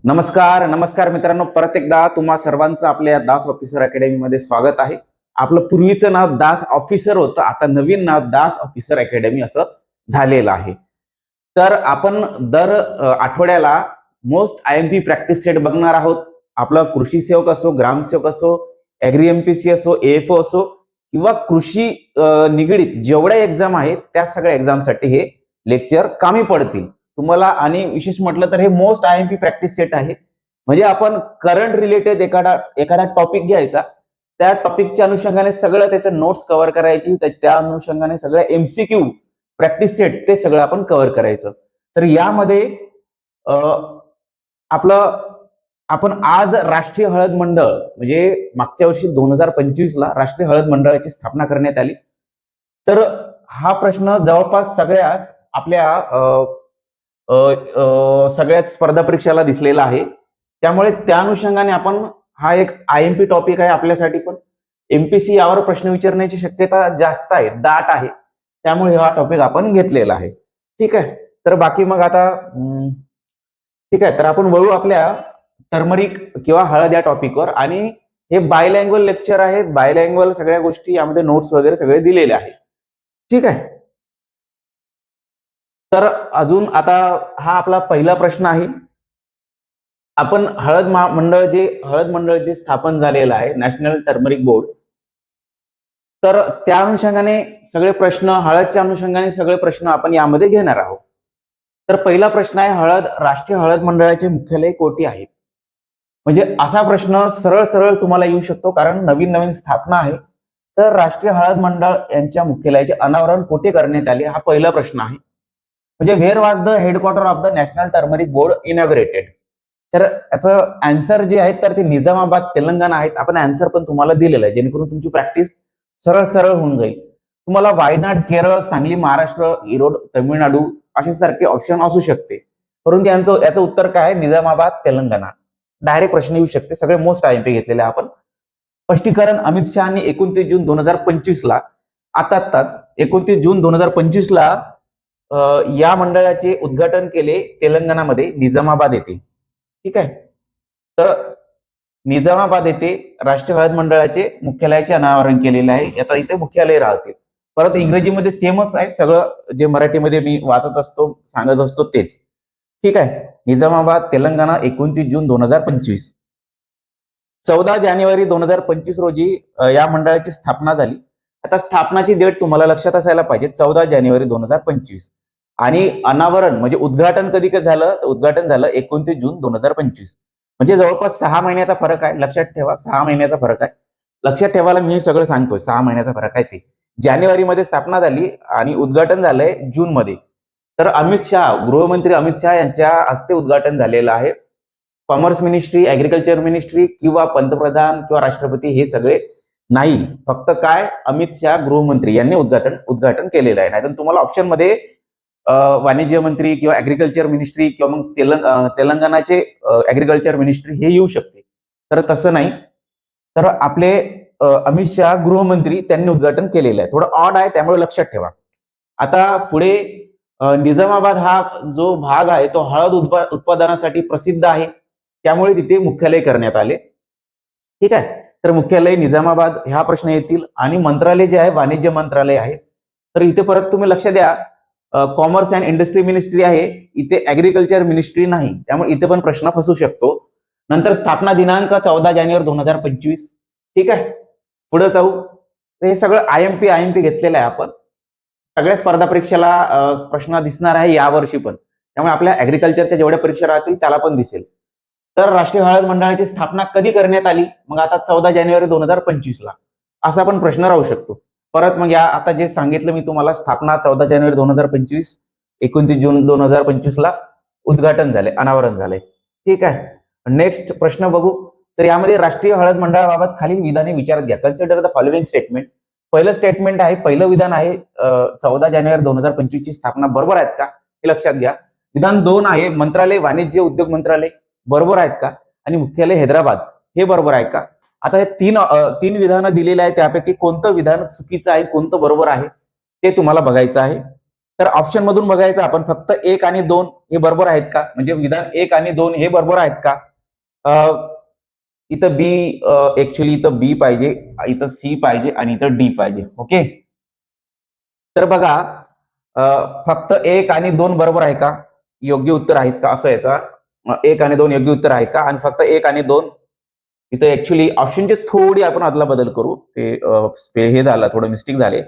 नमस्कार नमस्कार मित्रांनो, परत एकदा तुम्हा सर्वांचं आपल्या दास ऑफिसर अकॅडमी मध्ये स्वागत आहे. आपलं पूर्वीचं नाव दास ऑफिसर होतं, आता नवीन नाव दास ऑफिसर अकॅडमी असं झालेलं आहे. तर आपण दर आठवड्याला मोस्ट IMP प्रॅक्टिस सेट बघणार आहोत. आपलं कृषी सेवक असो, ग्रामसेवक असो, ॲग्री MPC असो, AFO असो किंवा कृषी निगडीत जेवढ्या एक्झाम आहेत त्या सगळ्या एक्झामसाठी हे लेक्चर कामी पडतील तुम्हाला. आणि विशेष म्हटलं तर हे मोस्ट IMP प्रॅक्टिस सेट आहे. म्हणजे आपण करंट रिलेटेड एखादा टॉपिक घ्यायचा, त्या टॉपिकच्या अनुषंगाने सगळं त्याच्या नोट्स कव्हर करायची, त्या अनुषंगाने सगळ्या MCQ प्रॅक्टिस सेट ते सगळं आपण कव्हर करायचं. तर यामध्ये आपलं आपण आज राष्ट्रीय हळद मंडळ म्हणजे मागच्या वर्षी 2025 ला राष्ट्रीय हळद मंडळाची स्थापना करण्यात आली. तर हा प्रश्न जवळपास सगळ्याच आपल्या सगळ्याच स्पर्धा परीक्षाला दिसलेला आहे. त्यामुळे त्या अनुषंगाने आपण हा एक IMP टॉपिक आहे आपल्यासाठी. पण MPC यावर प्रश्न विचारण्याची शक्यता जास्त आहे, दाट आहे. त्यामुळे हा टॉपिक आपण घेतलेला आहे. ठीक आहे. तर बाकी मग आता ठीक आहे, तर आपण वळू आपल्या टर्मरिक किंवा हळद या टॉपिकवर. आणि हे बायलँग्वेज लेक्चर आहे, बायलँग्वेज सगळ्या गोष्टी यामध्ये नोट्स वगैरे सगळे दिलेले आहेत. ठीक आहे. तर अजून आता हा आपला पहिला प्रश्न आहे. आपण हळद मंडळ जे स्थापन झालेलं आहे, नॅशनल टर्मरिक बोर्ड, तर त्या अनुषंगाने सगळे प्रश्न, हळदच्या अनुषंगाने सगळे प्रश्न आपण यामध्ये घेणार आहोत. तर पहिला प्रश्न आहे, राष्ट्रीय हळद मंडळाचे मुख्यालय कोठे आहे? म्हणजे असा प्रश्न सरळ सरळ तुम्हाला येऊ शकतो, कारण नवीन नवीन स्थापना आहे. तर राष्ट्रीय हळद मंडळ यांच्या मुख्यालयाचे अनावरण कोठे करण्यात आले, हा पहिला प्रश्न आहे. म्हणजे where was the headquarter of the national turmeric board inaugurated? तर याचं आन्सर जे आहे तर ते निजामाबाद, तेलंगणा आहेत. आपण आन्सर पण तुम्हाला दिलेलं आहे, जेणेकरून तुमची प्रॅक्टिस सरळ सरळ होऊन जाईल. तुम्हाला वायनाड केरळ, सांगली महाराष्ट्र, इरोड तमिळनाडू असे सारखे ऑप्शन असू शकते, परंतु याचं उत्तर काय आहे? निजामाबाद, तेलंगणा. डायरेक्ट प्रश्न येऊ शकते. सगळे मोस्ट IMP घेतलेले आपण. स्पष्टीकरण अमित शहानी 29 जून 2025 ला, आताच 29 जून 2025 ला या मंडळाचे उद्घाटन केले तेलंगणामध्ये, निजामाबाद येथे. ठीक आहे. तर निजामाबाद येथे राष्ट्रीय हळद मंडळाचे मुख्यालयाचे अनावरण केलेले आहे. आता इथे मुख्यालय राहते. परत इंग्रजीमध्ये सेमच आहे सगळं, जे मराठीमध्ये मी वाचत असतो, सांगत असतो तेच. ठीक आहे. निजामाबाद, तेलंगणा, 29 जून 2025. 14 जानेवारी 2025 रोजी या मंडळाची स्थापना झाली. आता स्थापनाची डेट तुम्हाला लक्षात असायला पाहिजे, 14 जानेवारी 2025. आणि अनावरण म्हणजे उद्घाटन कधी झालं? तर उद्घाटन झालं 29 जून 2025. म्हणजे जवळपास 6 महिन्याचा फरक आहे. लक्षात ठेवा, 6 महिन्याचा फरक आहे. लक्षात ठेवायला मी सगळं सांगतोय, 6 महिन्याचा फरक आहे. ते जानेवारीमध्ये स्थापना झाली आणि उद्घाटन झालंय जून मध्ये. तर गृहमंत्री अमित शहा यांच्या हस्ते उद्घाटन झालेलं आहे. कॉमर्स मिनिस्ट्री, ऍग्रिकल्चर मिनिस्ट्री किंवा पंतप्रधान किंवा राष्ट्रपती हे सगळे नाही, फक्त काय, अमित शहा गृहमंत्री यांनी उद्घाटन केलेलं आहे. नाहीतर तुम्हाला ऑप्शन मध्ये वाणिज्य मंत्री किंवा ऍग्रिकल्चर मिनिस्ट्री किंवा मग तेलंगणाचे ऍग्रिकल्चर मिनिस्ट्री हे येऊ शकते. तर तसं नाही. तर आपले अमित शहा गृहमंत्री त्यांनी उद्घाटन केलेलं आहे. थोडं ऑड आहे, त्यामुळे लक्षात ठेवा. आता पुढे निजामाबाद हा जो भाग आहे तो हळद उत्पादनासाठी प्रसिद्ध आहे, त्यामुळे तिथे मुख्यालय करण्यात आले. ठीक आहे. तर मुख्यालय निजामाबाद हा प्रश्न येतील. आणि मंत्रालय जे आहे वाणिज्य मंत्रालय आहे. तर इथे परत तुम्ही लक्ष द्या, कॉमर्स अँड इंडस्ट्री मिनिस्ट्री आहे, इथे ऍग्रिकल्चर मिनिस्ट्री नाही, त्यामुळे इथे पण प्रश्न फसू शकतो. नंतर स्थापना दिनांक 14 जानेवारी 2025. ठीक आहे. पुढे जाऊ. हे सगळं IMP घेतलेलं आहे आपण. सगळ्या स्पर्धा परीक्षेला प्रश्न दिसणार आहे यावर्षी पण, त्यामुळे आपल्या ऍग्रिकल्चरच्या जेवढ्या परीक्षा राहतील त्याला पण दिसेल. तर राष्ट्रीय हळद मंडळाची स्थापना कधी करण्यात आली? मग आता 14 जानेवारी 2025 ला, असा पण प्रश्न राहू शकतो. परत मग या आता जे सांगितलं मी तुम्हाला, स्थापना 14 जानेवारी 2025, 29 जून 2025 ला उद्घाटन झाले, अनावरण झाले. ठीक आहे. नेक्स्ट प्रश्न बघू. तर यामध्ये राष्ट्रीय हळद मंडळाबाबत खालील विधाने विचारात घ्या. Consider the following statement. पहिलं स्टेटमेंट आहे, पहिलं विधान आहे 14 जानेवारी 2025 ची स्थापना बरोबर आहेत का, हे लक्षात घ्या. विधान 2 आहे, मंत्रालय वाणिज्य उद्योग मंत्रालय बरोबर आहेत का, आणि मुख्यालय हैदराबाद हे बरोबर आहे का. आता हे तीन विधानं दिलेली आहे, त्यापैकी कोणतं विधान चुकीचं आहे, कोणतं बरोबर आहे ते तुम्हाला बघायचं आहे. तर ऑप्शन मधून बघायचं आपण फक्त 1 आणि 2 हे बरोबर आहेत का, म्हणजे विधान 1 आणि 2 हे बरोबर आहेत का. इथं बी, ऍक्च्युली इथं बी पाहिजे, इथं सी पाहिजे आणि इथं डी पाहिजे. ओके, तर बघा फक्त 1 आणि 2 बरोबर आहे का, योग्य उत्तर आहेत का, असं याचा 1 आणि 2 योग्य उत्तर आहे का, आणि फक्त 1 आणि 2 इथं ऍक्च्युली ऑप्शनचे थोडी आपण अदला बदल करू, ते हे झालं, थोडं मिस्टेक झाले.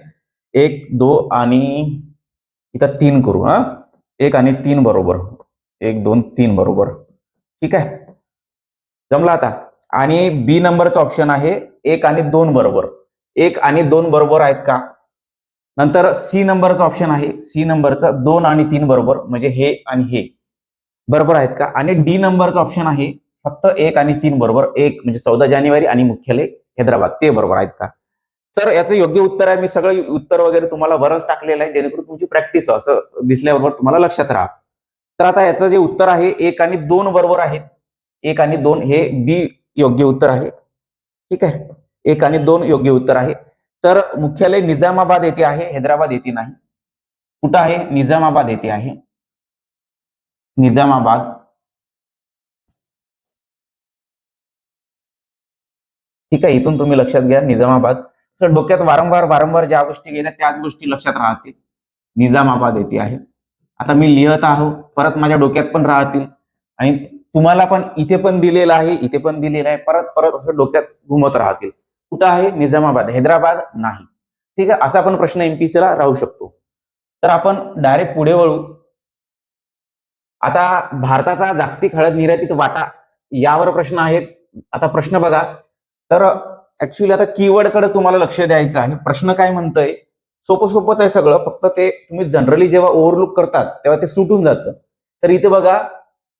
1 2 आणि इथं 3 करू. 1 आणि 3 बरोबर, 1 2 3 बरोबर. ठीक आहे, जमलं आता. आणि बी नंबरचं ऑप्शन आहे 1 आणि 2 बरोबर, 1 आणि 2 बरोबर आहेत का. नंतर सी नंबरचं ऑप्शन आहे, सी नंबरचं 2 आणि 3 बरोबर, म्हणजे हे आणि हे बरोबर आहेत का. आणि डी नंबरचं ऑप्शन आहे फक्त 1 आणि 3 बरोबर, 1 म्हणजे 14 जानेवारी आणि मुख्यालय हैदराबाद, ते बरोबर आहेत का. तर याचं योग्य उत्तर आहे, मी सगळं उत्तर वगैरे तुम्हाला बरंच टाकलेलं आहे, जेणेकरून तुमची प्रॅक्टिस असं दिसल्याबरोबर तुम्हाला लक्षात राहा. तर आता याचं जे उत्तर आहे 1 आणि 2 बरोबर आहेत, 1 आणि 2 हे बी योग्य उत्तर आहे. ठीक आहे, 1 आणि 2 योग्य उत्तर आहे. तर मुख्यालय निजामाबाद येथे आहे, हैदराबाद येथे नाही. कुठं आहे, निजामाबाद येथे आहे, निजामाबाद. ठीक आहे, इथून तुम्ही लक्षात घ्या निजामाबाद. सर डोक्यात वारंवार वारंवार ज्या गोष्टी गेल्या त्याच गोष्टी लक्षात राहतील. निजामाबाद येथे आहे. आता मी लिहत आहो, परत माझ्या डोक्यात पण राहतील, आणि तुम्हाला पण इथे पण दिलेलं आहे, इथे पण दिलेलं आहे, परत परत असं डोक्यात घुमत राहतील. कुठं आहे, निजामाबाद, हैदराबाद नाही. ठीक आहे, असा पण प्रश्न एमपीसीला राहू शकतो. तर आपण डायरेक्ट पुढे वळू. आता भारताचा जागतिक हळद निर्यातीत वाटा यावर प्रश्न आहेत. आता प्रश्न बघा, तर ऍक्च्युली आता कीवर्डकडे तुम्हाला लक्ष द्यायचं आहे. प्रश्न काय म्हणतंय, सोपं सोपंच आहे सगळं, फक्त ते तुम्ही जनरली जेव्हा ओव्हरलुक करतात तेव्हा ते सुटून जातं. तर इथे बघा,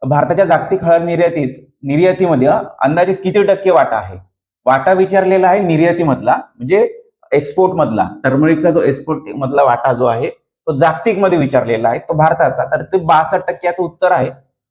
भारताच्या जागतिक हळद निर्यातीमध्ये अंदाजे किती टक्के वाटा आहे. वाटा विचारलेला आहे निर्यातीमधला, म्हणजे एक्सपोर्ट मधला, टर्मरिकचा जो एक्सपोर्ट मधला वाटा जो आहे तो जागतिक मध्ये विचारलेला आहे, तो भारताचा. तर ते 62% उत्तर आहे.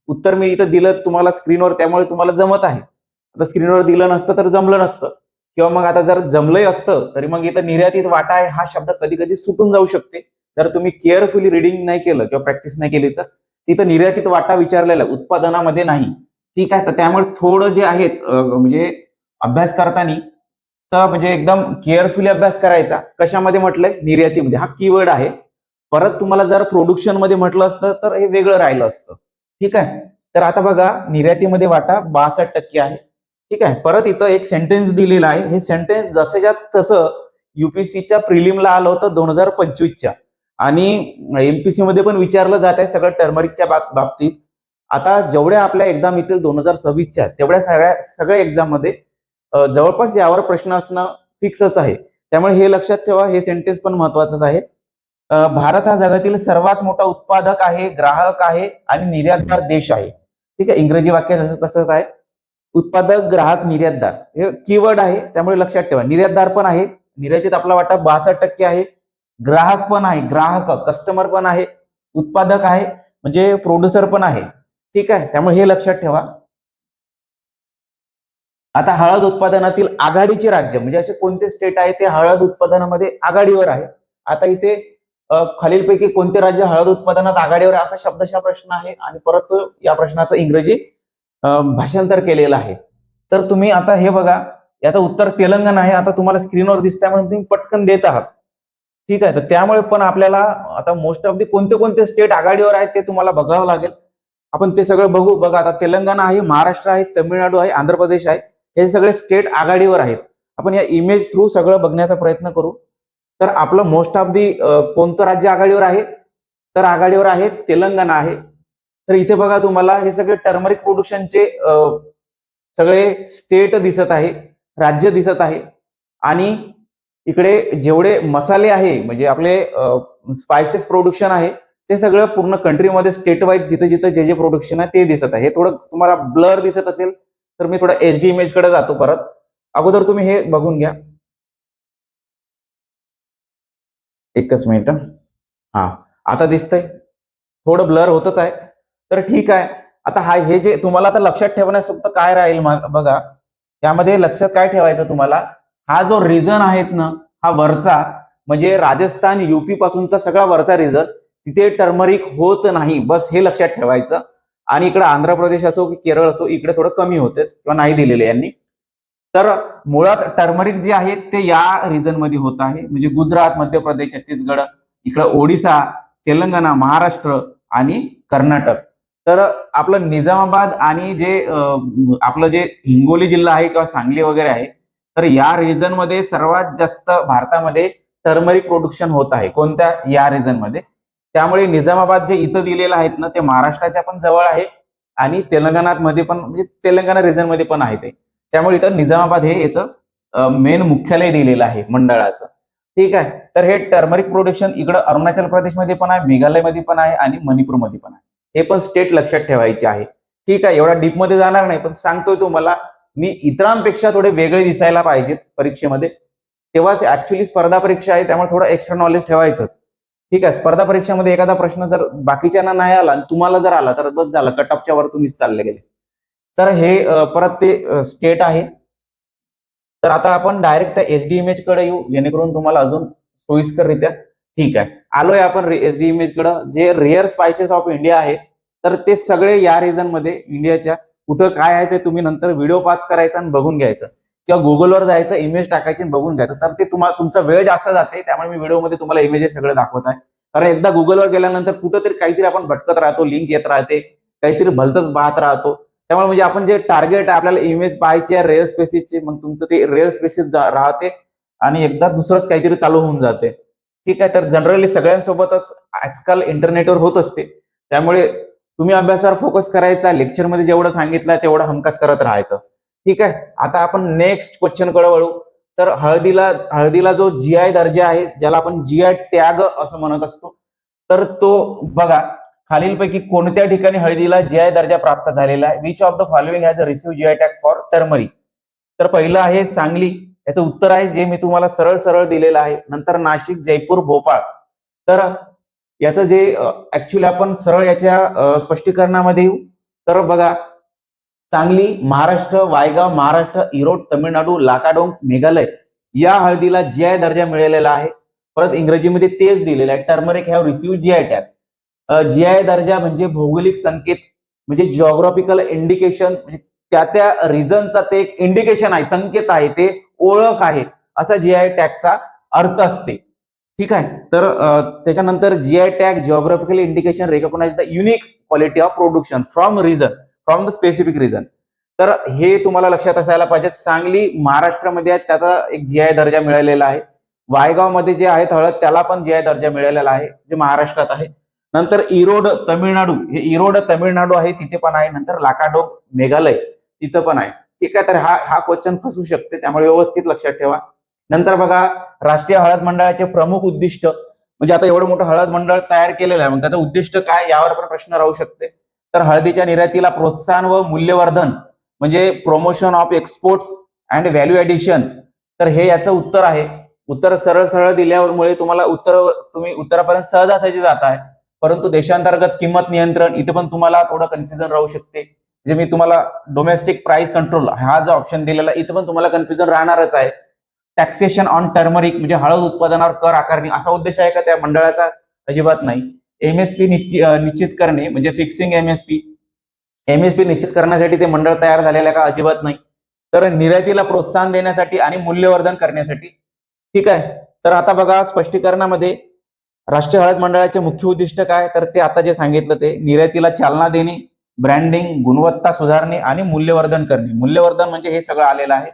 उत्तर मी इथं दिलं तुम्हाला स्क्रीनवर, त्यामुळे तुम्हाला जमत आहे. आता स्क्रीनवर दिलं नसतं तर जमलं नसतं, किंवा मग आता जर जमलंय असतं तरी मग इथं निर्यातीत वाटा आहे हा शब्द कधी कधी सुटून जाऊ शकते, जर तुम्ही केअरफुली रिडिंग नाही केलं किंवा प्रॅक्टिस नाही केली तर. तिथं निर्यातीत वाटा विचारलेला उत्पादनामध्ये नाही. ठीक आहे, तर त्यामुळे थोडं जे आहेत म्हणजे अभ्यास करताना, तर म्हणजे एकदम केअरफुली अभ्यास करायचा. कशामध्ये म्हटलंय, निर्यातीमध्ये, हा कीवर्ड आहे. परत तुम्हाला जर प्रोडक्शन मध्ये म्हटलं असतं तर हे वेगळं राहिलं असतं. ठीक आहे, तर आता बघा निर्यातीमध्ये वाटा 62% आहे. ठीक आहे, परत इथं एक सेंटेन्स दिलेला आहे. हे सेंटेन्स जसंच्या तसं युपीसीच्या प्रिलिमला आलं होतं 2025च्या, आणि एमपीसी मध्ये पण विचारलं जात आहे सगळं टर्मरिकच्या बाबतीत. आता जेवढ्या आपल्या एक्झाम येतील 2026च्या, तेवढ्या सगळ्या एक्झाम मध्ये जवळपास यावर प्रश्न असणं फिक्सच आहे. त्यामुळे हे लक्षात ठेवा, हे सेंटेन्स पण महत्वाचंच आहे. भारत हा जगातील सर्वात मोठा उत्पादक आहे, ग्राहक आहे आणि निर्यातदार देश आहे. ठीक आहे, इंग्रजी वाक्य तसंच आहे, उत्पादक, ग्राहक, निर्यातदार, हे कीवर्ड आहे, त्यामुळे लक्षात ठेवा. निर्यातदार पण आहे, निर्यातीत आपला वाटा 62% आहे. ग्राहक पण आहे, ग्राहक कस्टमर पण आहे. उत्पादक आहे म्हणजे प्रोड्युसर पण आहे. ठीक आहे, त्यामुळे हे लक्षात ठेवा. आता हळद उत्पादनातील आघाडीचे राज्य म्हणजे असे कोणते स्टेट आहे ते हळद उत्पादनामध्ये आघाडीवर आहे. आता इथे खालीलपैकी कोणते राज्य हळद उत्पादनात आघाडीवर आहे असा शब्दशः प्रश्न आहे, आणि परत या प्रश्नाचं इंग्रजी भाषांतर केलेलं आहे. तर तुम्ही आता हे बघा, याचं उत्तर तेलंगणा आहे. आता तुम्हाला स्क्रीनवर दिसतंय म्हणून तुम्ही पटकन देत आहात. ठीक आहे, तर त्यामुळे पण आपल्याला आता मोस्ट ऑफ दी कोणते कोणते स्टेट आघाडीवर आहेत ते तुम्हाला बघावं लागेल. आपण ते सगळं बघू. बघा, आता तेलंगणा आहे, महाराष्ट्र आहे, तमिळनाडू आहे, आंध्र प्रदेश आहे, हे सगळे स्टेट आघाडीवर आहेत. आपण या इमेज थ्रू सगळं बघण्याचा प्रयत्न करू. तर आपलं मोस्ट ऑफ दी कोणतं राज्य आघाडीवर आहे, तर आघाडीवर आहे तेलंगणा आहे. तर इथे बघा, तुम्हाला हे सगळे टर्मरिक प्रोडक्शनचे सगळे स्टेट दिसत आहे, राज्य दिसत आहे, आणि इकडे जेवढे मसाले आहे म्हणजे आपले स्पायसेस प्रोडक्शन आहे ते सगळं पूर्ण कंट्रीमध्ये स्टेट वाईज जिथे जिथे जे जे प्रोडक्शन आहे ते दिसत आहे. हे थोडं तुम्हाला ब्लर दिसत असेल तर मी थोडं एचडी इमेज कडे जातो परत. अगोदर तुम्ही हे बघून घ्या, एकच मिनिट. हा, आता दिसतंय, थोडं ब्लर होतच आहे, तर ठीक आहे. आता हे जे तुम्हाला आता लक्षात ठेवण्यासोबत काय राहील बघा, त्यामध्ये लक्षात काय ठेवायचं तुम्हाला, हा जो रिजन आहेत ना, हा वरचा म्हणजे राजस्थान युपी पासूनचा सगळा वरचा रिजन, तिथे टर्मरिक होत नाही, बस हे लक्षात ठेवायचं. आणि इकडे आंध्र प्रदेश असो की केरळ असो, इकडे थोडं कमी होते किंवा नाही दिलेले यांनी. तर मुळात टर्मरिक जे आहे ते या रिजन मध्ये होत आहे, म्हणजे गुजरात, मध्य प्रदेश, छत्तीसगड, इकडे ओडिसा, तेलंगणा, महाराष्ट्र आणि कर्नाटक. तर आपलं निजामाबाद आणि जे आपलं जे हिंगोली जिल्हा आहे किंवा सांगली वगैरे आहे, तर या रिजन मध्ये सर्वात जास्त भारतामध्ये टर्मरिक प्रोडक्शन होत आहे. कोणत्या? या रिजन मध्ये. त्यामुळे निजामाबाद जे इथं दिलेलं आहेत ना, ते महाराष्ट्राच्या पण जवळ आहे आणि तेलंगणात मध्ये पण, म्हणजे तेलंगणा रिजन मध्ये पण आहे ते. त्यामुळे इथं निजामाबाद हे याचं मेन मुख्यालय दिलेलं आहे मंडळाचं. ठीक आहे. तर हे टर्मरिक प्रोडक्शन इकडं अरुणाचल प्रदेशमध्ये पण आहे, मेघालयमध्ये पण आहे आणि मणिपूरमध्ये पण आहे. हे पण स्टेट लक्षात ठेवायचे आहे. ठीक आहे, एवढा डीप मध्ये जाणार नाही, पण सांगतोय तुम्हाला मी इतरांपेक्षा थोडे वेगळे दिसायला पाहिजेत परीक्षेमध्ये, तेव्हाच ऍक्च्युली स्पर्धा परीक्षा आहे, त्यामुळे थोडं एक्स्ट्रा नॉलेज ठेवायचंच. ठीक आहे. स्पर्धा परीक्षेमध्ये एखादा प्रश्न जर बाकीच्यांना नाही आला आणि तुम्हाला जर आला तर बस झालं, कट ऑफच्या वर तुम्हीच चालले गेले. तर हे परत ते स्टेट आहे. तर आता आपण डायरेक्ट त्या एचडी इमेज कडे येऊ, जेणेकरून तुम्हाला अजून सोयीस्कररित्या. ठीक आहे, आलोय आपण एचडी इमेज कडे. जे रेअर स्पायसेस ऑफ इंडिया आहे, तर ते सगळे या रिजन मध्ये इंडियाच्या कुठं काय आहे ते तुम्ही नंतर व्हिडिओ पास करायचा आणि बघून घ्यायचं, किंवा गुगलवर जायचं, इमेज टाकायची आणि बघून घ्यायचं. तर ते तुमचा वेळ जास्त जाते, त्यामुळे मी व्हिडिओमध्ये तुम्हाला इमेजेस सगळे दाखवत आहे. कारण एकदा गुगलवर गेल्यानंतर कुठंतरी काहीतरी आपण भटकत राहतो, लिंक येत राहते, काहीतरी भलतच पाहत राहतो. त्यामुळे म्हणजे आपण जे टार्गेट आहे आपल्याला इमेज पाहायची आहे रेअर स्पेसिसची, मग तुमचं ते रेअर स्पेसिस राहते आणि एकदा दुसरंच काहीतरी चालू होऊन जाते. ठीक आहे. तर जनरली सगळ्यांसोबतच आजकाल इंटरनेटवर होत असते, त्यामुळे तुम्ही अभ्यासावर फोकस करायचा, लेक्चरमध्ये जेवढं सांगितलं तेवढं हमखास करत राहायचं. ठीक आहे. आता आपण नेक्स्ट क्वेश्चन कडे वळू. तर हळदीला जो जीआय दर्जा आहे, ज्याला आपण जीआय टॅग असं म्हणत असतो, तर तो बघा, खालीलपैकी कोणत्या ठिकाणी हळदीला जीआय दर्जा प्राप्त झालेला आहे? Which of the following has receive GI tag for turmeric? तर पहिलं आहे सांगली, याचं उत्तर आहे जे मी तुम्हाला सरळ सरळ दिलेलं आहे. नंतर नाशिक, जयपूर, भोपाळ. तर याचं जे ऍक्च्युली आपण सरळ याच्या स्पष्टीकरणामध्ये येऊ. तर बघा, सांगली महाराष्ट्र, वायगाव महाराष्ट्र, इरोड तमिळनाडू, लाकाडोंग मेघालय, या हळदीला जीआय दर्जा मिळालेला आहे. परत इंग्रजीमध्ये तेच दिलेलं आहे, turmeric have receive GI tag. GI दर्जा म्हणजे भौगोलिक संकेत, म्हणजे जिओग्राफिकल इंडिकेशन, म्हणजे त्या रिजनचा ते एक इंडिकेशन आहे, संकेत आहे, ते ओळख आहे, असा जीआय टॅगचा अर्थ असते. ठीक आहे. तर त्याच्यानंतर GI tag geographical indication recognise the unique quality of production from region, from the specific region. तर हे तुम्हाला लक्षात असायला पाहिजे. सांगली महाराष्ट्रामध्ये आहे, त्याचा एक जीआय दर्जा मिळालेला आहे. वायगाव मध्ये जे आहेत हळद, त्याला पण जीआय दर्जा मिळालेला आहे, जे महाराष्ट्रात आहे. नंतर इरोड तमिळनाडू, हे इरोड तमिळनाडू आहे, तिथे पण आहे. नंतर लाकाडोंग मेघालय, तिथं पण आहे. ठीक आहे. तर हा क्वेश्चन फसू शकते, त्यामुळे व्यवस्थित लक्षात ठेवा. नंतर बघा, राष्ट्रीय हळद मंडळाचे प्रमुख उद्दिष्ट, म्हणजे आता एवढं मोठं हळद मंडळ तयार केलेलं आहे, मग त्याचं उद्दिष्ट काय, यावर पण प्रश्न राहू शकते. तर हळदीच्या निर्यातीला प्रोत्साहन व मूल्यवर्धन, म्हणजे promotion of exports and value addition. तर हे याचं उत्तर आहे. उत्तर सरळ सरळ दिल्यामुळे तुम्हाला तुम्ही उत्तरापर्यंत सहजासहजी जात आहे. परंतु देशांतर्गत किंमत नियंत्रण, इथे पण तुम्हाला थोडं कन्फ्युजन राहू शकते. म्हणजे मी तुम्हाला डोमेस्टिक प्राइस कंट्रोल हा जो ऑप्शन दिलेला, इथे पण तुम्हाला कन्फ्युजन राहणारच आहे. टॅक्सेशन ऑन टर्मरिक, म्हणजे हळद उत्पादनावर कर आकारणी, असा उद्देश आहे का त्या मंडळाचा? अजिबात नाही. एमएसपी निश्चित करणे, म्हणजे फिक्सिंग एमएसपी, एमएसपी निश्चित करण्यासाठी ते मंडळ तयार झालेलं आहे का? अजिबात नाही. तर निर्यातीला प्रोत्साहन देण्यासाठी आणि मूल्यवर्धन करण्यासाठी. ठीक आहे. तर आता बघा, स्पष्टीकरणामध्ये राष्ट्रीय हळद मंडळाचे मुख्य उद्दिष्ट काय, तर ते आता जे सांगितलं, ते निर्यातीला चालना देणे, ब्रँडिंग, गुणवत्ता सुधारणे आणि मूल्यवर्धन करणे. मूल्यवर्धन म्हणजे हे सगळं आलेलं आहे.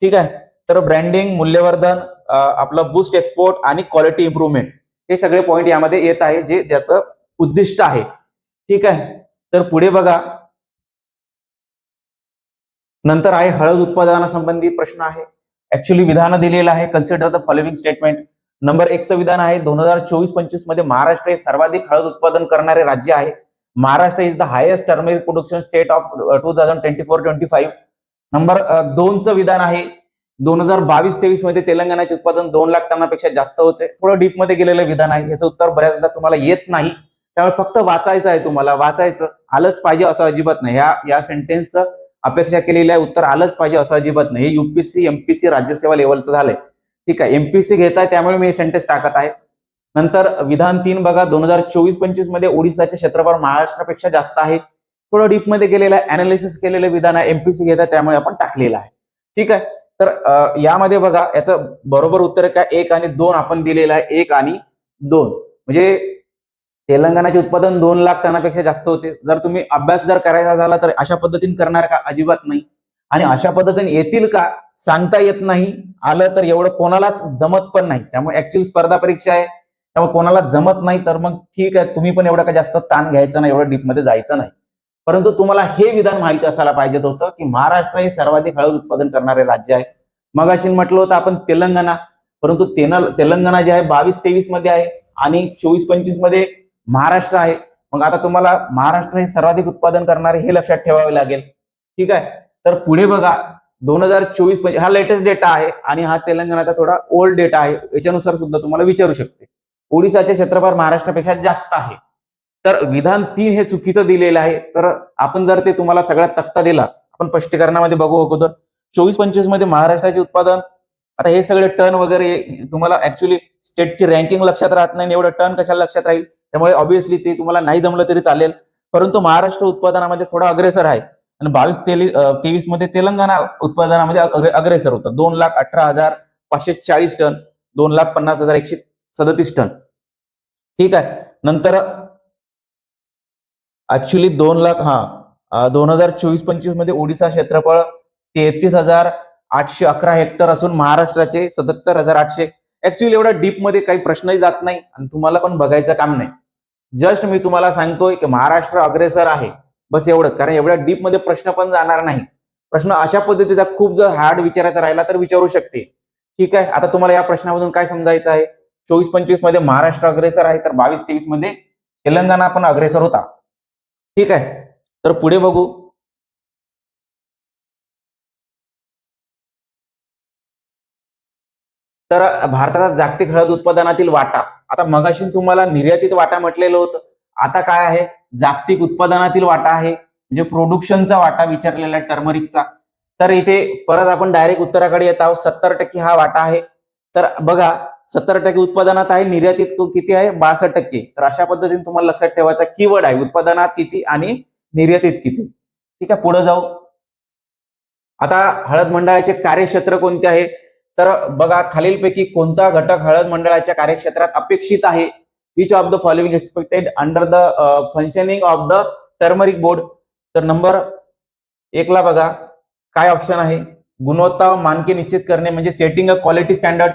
ठीक आहे. तर ब्रँडिंग, मूल्यवर्धन, आपलं बूस्ट एक्सपोर्ट आणि क्वालिटी इम्प्रुव्हमेंट, हे सगळे पॉईंट यामध्ये येत आहे, जे ज्याचं उद्दिष्ट आहे. ठीक आहे. तर पुढे बघा, नंतर आहे हळद उत्पादनासंबंधी प्रश्न आहे. ऍक्च्युली विधान दिलेलं आहे. Consider the following statement. Number 1चं विधान आहे, 2024-25 मध्ये महाराष्ट्र हे सर्वाधिक हळद उत्पादन करणारे राज्य आहे. Maharashtra is the highest turmeric production state of 2024-25. Number 2चं विधान आहे, 2022-23 मध्ये तेलंगणाचे उत्पादन 2 लाख टनापेक्षा जास्त होते. थोडं डीप मध्ये गेलेलं विधान आहे. याचं उत्तर बऱ्याचदा तुम्हाला येत नाही, त्यामुळे फक्त वाचायचं आहे. तुम्हाला वाचायचं आलंच पाहिजे असं अजिबात नाही. या सेंटेन्सचं अपेक्षा केलेली आहे, उत्तर आलंच पाहिजे असं अजिबात नाही. हे युपीएससी, एमपीसी, राज्यसेवा लेवलचं झालंय. ठीक आहे. एमपीसी घेताय, त्यामुळे मी हे सेंटेन्स टाकत आहे. नंतर विधान 3 बघा 2024-25 मध्ये ओडिशाचे क्षेत्रफळ महाराष्ट्रापेक्षा जास्त आहे. थोडं डीप मध्ये गेलेलं आहे, अनालिसिस केलेलं विधान आहे, एमपीसी घेतात त्यामुळे आपण टाकलेलं आहे. ठीक आहे. तर यामध्ये बघा याचं बरोबर उत्तर काय 1 आणि 2 आपण दिलेलं आहे. 1 आणि 2 म्हणजे तेलंगणाचे उत्पादन 2 लाख टनापेक्षा जास्त होते. जर तुम्ही अभ्यास जर करायचा झाला तर अशा पद्धतीने करणार का? अजिबात नाही. आणि अशा पद्धतीने येतील का? सांगता येत नाही. आलं तर एवढं कोणालाच जमत पण नाही. त्यामुळे ऍक्च्युअली स्पर्धा परीक्षा आहे, त्यामुळे कोणाला जमत नाही तर मग ठीक आहे, तुम्ही पण एवढं का जास्त ताण घ्यायचं नाही, एवढं डीपमध्ये जायचं नाही. परंतु तुम्हाला हे विधान माहिती असायला पाहिजे होतं की महाराष्ट्र हे सर्वाधिक हळद उत्पादन करणारे राज्य आहे. मगाशी म्हटलं होतं आपण तेलंगणा, परंतु तेलंगणा जे आहे 22-23 मध्ये आहे आणि 24-25 मध्ये महाराष्ट्र आहे. मग आता तुम्हाला महाराष्ट्र हे सर्वाधिक उत्पादन करणारे हे लक्षात ठेवावे लागेल. ठीक आहे. तर पुढे बघा 2024 हा लेटेस्ट डेटा आहे आणि हा तेलंगणाचा थोडा ओल्ड डेटा आहे. याच्यानुसार सुद्धा तुम्हाला विचारू शकते. ओडिशाचे क्षेत्रफळ महाराष्ट्रापेक्षा जास्त आहे. तर विधान 3 हे चुकीचं दिलेलं आहे. तर आपण जर ते तुम्हाला सगळ्यात तक्ता दिला, आपण स्पष्टीकरणामध्ये बघू अगोदर 24-25 मध्ये महाराष्ट्राचे उत्पादन, आता हे सगळे टन वगैरे तुम्हाला ऍक्च्युअली स्टेटची रँकिंग लक्षात राहत नाही, एवढं टन कशाला लक्षात राहील, त्यामुळे ऑब्व्हियसली ते तुम्हाला नाही जमलं तरी चालेल. परंतु महाराष्ट्र उत्पादनामध्ये थोडा अग्रेसर आहे आणि 22-23 मध्ये तेलंगणा उत्पादनामध्ये अग्रेसर होतं. 2,18,540 टन, 2,50,137 टन. ठीक आहे. नंतर ऍक्च्युली 2024-25 मध्ये ओडिशा क्षेत्रफळ 33,811 हेक्टर असून महाराष्ट्राचे 77,800. ऍक्च्युली एवढा डीप मध्ये काही प्रश्नही जात नाही आणि तुम्हाला पण बघायचं काम नाही. जस्ट मी तुम्हाला सांगतोय की महाराष्ट्र अग्रेसर आहे, बस एवढंच. कारण एवढ्या डीप मध्ये प्रश्न पण जाणार नाही. प्रश्न अशा पद्धतीचा खूप जर हार्ड विचारायचा राहिला तर विचारू शकते. ठीक आहे. आता तुम्हाला या प्रश्नामधून काय समजायचं आहे? 24-25 मध्ये महाराष्ट्र अग्रेसर आहे, तर 22-23 मध्ये तेलंगणा पण अग्रेसर होता. ठीक आहे. तर पुढे बघू. तर भारताचा जागतिक हळद उत्पादनातील वाटा, आता मगाशी तुम्हाला निर्यातीत वाटा म्हटलेलं होतं, आता काय आहे? जागतिक उत्पादनातील वाटा आहे, म्हणजे प्रोडक्शनचा वाटा विचारलेला आहे टर्मरिकचा. तर इथे परत आपण डायरेक्ट उत्तराकडे येत आहोत. 70% हा वाटा आहे. तर बघा 70% उत्पादनात आहे, निर्यातीत किती आहे? 62%. तर अशा पद्धतीने तुम्हाला लक्षात ठेवायचा कीवर्ड आहे उत्पादनात किती आणि निर्यातीत किती. ठीक आहे. पुढे जाऊ. आता हळद मंडळाचे कार्यक्षेत्र कोणते आहे? तर बघा खालीलपैकी कोणता घटक हळद मंडळाच्या कार्यक्षेत्रात अपेक्षित आहे? Which of the following expected under the functioning of the turmeric board. तर नंबर 1 ला बघा काय ऑप्शन आहे? गुणवत्ता मानके निश्चित करणे म्हणजे सेटिंग अ क्वालिटी स्टँडर्ड.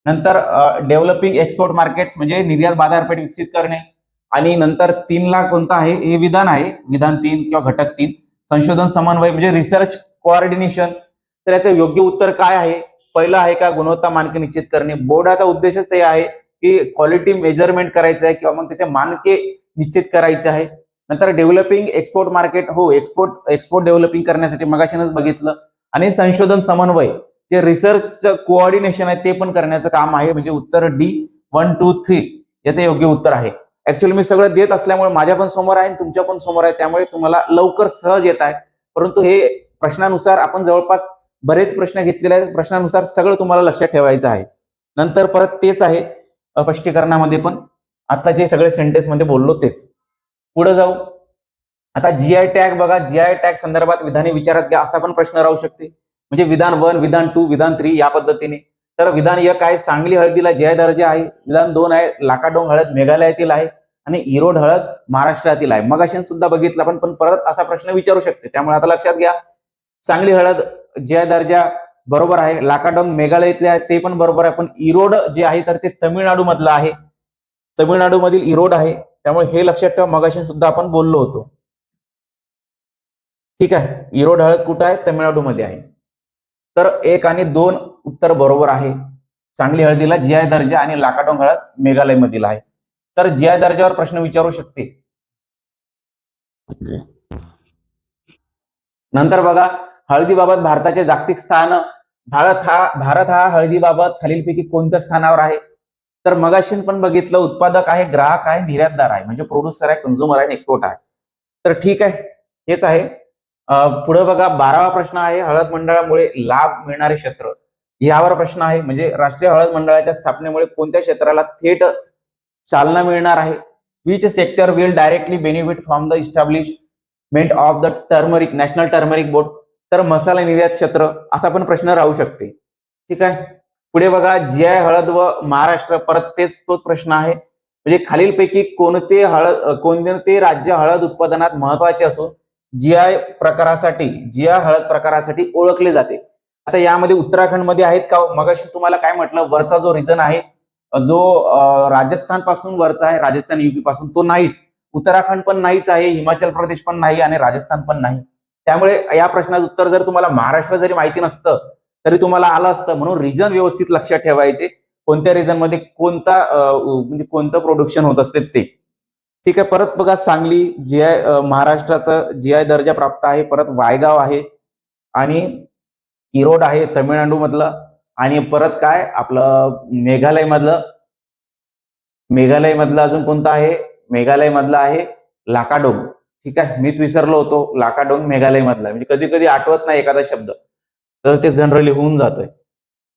नंतर डेव्हलपिंग एक्सपोर्ट मार्केट्स म्हणजे निर्यात बाजारपेठ विकसित करणे. आणि नंतर 3 ला कोणता आहे? हे विधान आहे, विधान 3 किंवा घटक 3 संशोधन समन्वय म्हणजे रिसर्च कोऑर्डिनेशन. तर याचं योग्य उत्तर काय आहे? पहिलं आहे का गुणवत्ता मानके निश्चित करणे. बोर्डाचा उद्देशच ते आहे की क्वालिटी मेजरमेंट करायचं आहे किंवा मग त्याचे मानके निश्चित करायचे आहे. नंतर डेव्हलपिंग एक्सपोर्ट मार्केट, हो एक्सपोर्ट डेव्हलपिंग करण्यासाठी मगाशीनच बघितलं. आणि संशोधन समन्वय जे रिसर्च कोऑर्डिनेशन आहे ते पण करण्याचं काम आहे, म्हणजे उत्तर डी 1, 2, 3 याचं योग्य उत्तर आहे. ऍक्च्युअली मी सगळं देत असल्यामुळे माझ्या पण समोर आहे आणि तुमच्या पण समोर आहे, त्यामुळे तुम्हाला लवकर सहज येत आहे. परंतु हे प्रश्नानुसार आपण जवळपास बरेच प्रश्न घेतलेले आहेत, प्रश्नानुसार सगळं तुम्हाला लक्षात ठेवायचं आहे. नंतर परत तेच आहे स्पष्टीकरणामध्ये पण, आता जे सगळे सेंटेन्स मध्ये बोललो तेच. पुढे जाऊ. आता जीआय टॅग बघा, जीआय टॅग संदर्भात विधाने विचारात घ्या असा पण प्रश्न राहू शकते. म्हणजे विधान 1, विधान 2, विधान 3 या पद्धतीने. तर विधान 1 आहे सांगली हळदीला जीआय दर्जा आहे. विधान 2 आहे लाकाडोंग हळद मेघालयातील आहे आणि इरोड हळद महाराष्ट्रातील आहे. मगाशी सुद्धा बघितलं पण परत असा प्रश्न विचारू शकते, त्यामुळे आता लक्षात घ्या. सांगली हळद जीआय दर्जा बरोबर आहे, लाकाडोंग मेघालयातले आहे ते पण बरोबर आहे, पण इरोड जे आहे तर ते तामिळनाडू मधलं आहे, तामिळनाडू मधील इरोड आहे. त्यामुळे हे लक्षात ठेवा, मगाशी सुद्धा आपण बोललो होतो. ठीक आहे. इरोड हळद कुठं आहे? तामिळनाडू मध्ये आहे. तर 1 आणि 2 उत्तर बरोबर आहे. सांगली हळदीला जीआय दर्जा आणि लाकाडोंग हळद मेघालय मधील आहे. तर जीआय दर्जावर प्रश्न विचारू शकते. नंतर बघा हळदीबाबत भारताचे जागतिक स्थान. भारत हा हळदीबाबत खालीलपैकी कोणत्या स्थानावर आहे? तर मगाशी पण बघितलं, उत्पादक आहे, ग्राहक आहे, निर्यातदार आहे, म्हणजे प्रोड्युसर आहे, कंझ्युमर आहे, एक्सपोर्ट आहे. तर ठीक आहे, हेच आहे. पुढे बघा 12वा प्रश्न आहे हळद मंडळामुळे लाभ मिळणारे क्षेत्र. यावर प्रश्न आहे, म्हणजे राष्ट्रीय हळद मंडळाच्या स्थापनेमुळे कोणत्या क्षेत्राला थेट चालना मिळणार आहे. Which sector will directly benefit from the establishment of the turmeric national turmeric board. तर मसाला निर्यात क्षेत्र असा पण प्रश्न राहू शकते. ठीक आहे. पुढे बघा, जीआय हळद व महाराष्ट्र, परत तोच प्रश्न आहे. म्हणजे खालीलपैकी कोणते राज्य हळद उत्पादनात महत्वाचे असून जीआय हळद प्रकारासाठी ओळखले जाते. आता यामध्ये उत्तराखंड मध्ये आहेत का? मगाशी तुम्हाला काय म्हटलं, वरचा जो रिजन आहे जो राजस्थान पासून वरचा आहे, राजस्थान युपी पासून, तो नाहीच. उत्तराखंड पण नाहीच आहे, हिमाचल प्रदेश पण नाही आणि राजस्थान पण नाही. त्यामुळे या प्रश्नाचं उत्तर जर तुम्हाला महाराष्ट्र जरी माहिती नसतं तरी तुम्हाला आलं असतं. म्हणून रिजन व्यवस्थित लक्षात ठेवायचे, कोणत्या रिजन मध्ये म्हणजे कोणतं प्रोडक्शन होत असते ते. ठीक आहे. परत बघा, सांगली जीआय महाराष्ट्राचा जीआय दर्जा प्राप्त आहे. परत वायगाव आहे आणि इरोड आहे तमिळनाडू मधलं. आणि परत काय आपलं मेघालय मधलं अजून कोणतं आहे? मेघालय मधलं आहे लाकाडोंग. ठीक आहे, मीच विसरलो होतो. लाकाडोंग मेघालय मधला, म्हणजे कधी कधी आठवत नाही एखादा शब्द, तर ते जनरली होऊन जातोय.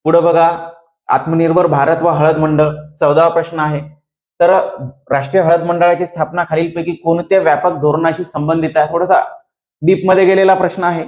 पुढे बघा, आत्मनिर्भर भारत व हळद मंडळ, 14वा प्रश्न आहे. तर राष्ट्रीय हळद मंडळाची स्थापना खालीलपैकी कोणत्या व्यापक धोरणाशी संबंधित आहे? थोडासा डीप मध्ये गेलेला प्रश्न आहे